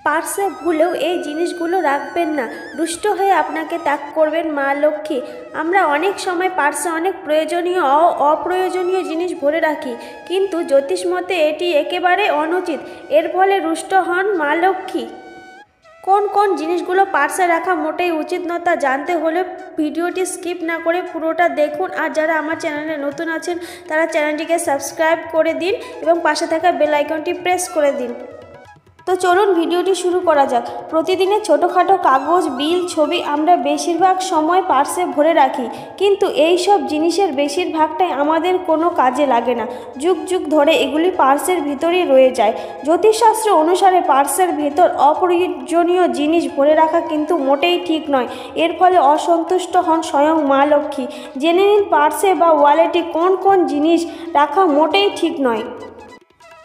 পার্সে ভুলেও এই জিনিসগুলো রাখবেন না, দুষ্ট হয়ে আপনাকে ত্যাগ করবেন মা লক্ষ্মী। আমরা অনেক সময় পার্সে অনেক প্রয়োজনীয় ও অপ্রয়োজনীয় জিনিস ভরে রাখি, কিন্তু জ্যোতিষ মতে এটি একেবারে অনুচিত। এর ফলে রুষ্ট হন মা লক্ষ্মী। কোন কোন জিনিসগুলো পার্সে রাখা মোটেই উচিত নয় তা জানতে হলে ভিডিওটি স্কিপ না করে পুরোটা দেখুন। আর যারা আমার চ্যানেলে নতুন আছেন তারা চ্যানেলটিকে সাবস্ক্রাইব করে দিন এবং পাশে থাকা বেল আইকনটি প্রেস করে দিন। তো চলুন ভিডিওটি শুরু করা যাক। প্রতিদিনের ছোটোখাটো কাগজ, বিল, ছবি আমরা বেশিরভাগ সময় পার্সে ভরে রাখি, কিন্তু এই সব জিনিসের বেশিরভাগটাই আমাদের কোনো কাজে লাগে না। যুগ যুগ ধরে এগুলি পার্সের ভিতরেই রয়ে যায়। জ্যোতিষশাস্ত্র অনুসারে পার্সের ভেতর অপ্রয়োজনীয় জিনিস ভরে রাখা কিন্তু মোটেই ঠিক নয়। এর ফলে অসন্তুষ্ট হন স্বয়ং মা লক্ষ্মী। জেনে নিন পার্সে বা ওয়ালেটে কোন কোন জিনিস রাখা মোটেই ঠিক নয়।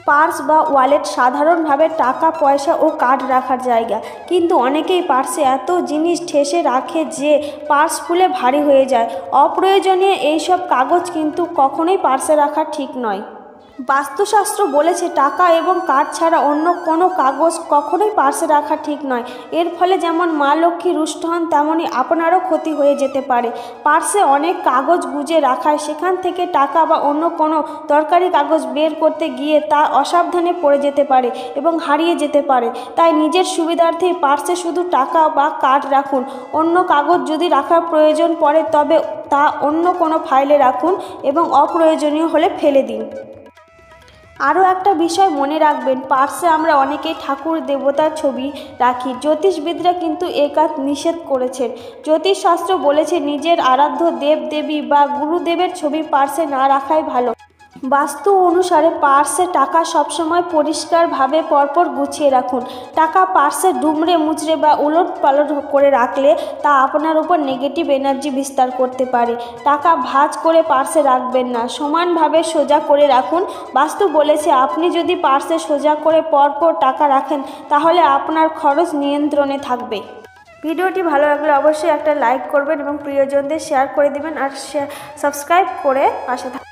পার্স বা ওয়ালেট সাধারণভাবে টাকা, পয়সা ও কার্ড রাখার জায়গা, কিন্তু অনেকেই পার্সে এত জিনিস ঠেসে রাখে যে পার্স ফুলে ভারী হয়ে যায়। অপ্রয়োজনীয় এইসব কাগজ কিন্তু কখনোই পার্সে রাখা ঠিক নয়। বাস্তুশাস্ত্র বলেছে টাকা এবং কার্ড ছাড়া অন্য কোনো কাগজ কখনোই পার্সে রাখা ঠিক নয়। এর ফলে যেমন মা লক্ষ্মী রুষ্ট হন, তেমনই আপনারও ক্ষতি হয়ে যেতে পারে। পার্সে অনেক কাগজ গুজে রাখায় সেখান থেকে টাকা বা অন্য কোনো দরকারি কাগজ বের করতে গিয়ে তা অসাবধানে পড়ে যেতে পারে এবং হারিয়ে যেতে পারে। তাই নিজের সুবিধার্থেই পার্সে শুধু টাকা বা কার্ড রাখুন। অন্য কাগজ যদি রাখার প্রয়োজন পড়ে তবে তা অন্য কোনো ফাইলে রাখুন এবং অপ্রয়োজনীয় হলে ফেলে দিন। আরও একটা বিষয় মনে রাখবেন, পার্সে আমরা অনেকেই ঠাকুর দেবতার ছবি রাখি। জ্যোতিষবিদরা কিন্তু এ কাজ নিষেধ করেছেন। জ্যোতিষশাস্ত্র বলেছে নিজের আরাধ্য দেব দেবী বা গুরুদেবের ছবি পার্সে না রাখাই ভালো। বাস্তু অনুসারে পার্সে টাকা সবসময় পরিষ্কারভাবে পরপর গুছিয়ে রাখুন। টাকা পার্সে দুমড়ে মুচড়ে বা উলট পালট করে রাখলে তা আপনার উপর নেগেটিভ এনার্জি বিস্তার করতে পারে। টাকা ভাঁজ করে পার্সে রাখবেন না, সমানভাবে সোজা করে রাখুন। বাস্তু বলেছে আপনি যদি পার্সে সোজা করে পরপর টাকা রাখেন তাহলে আপনার খরচ নিয়ন্ত্রণে থাকবে। ভিডিওটি ভালো লাগলে অবশ্যই একটা লাইক করবেন এবং প্রিয়জনদের শেয়ার করে দিবেন আর সাবস্ক্রাইব করে পাশে থাকবেন।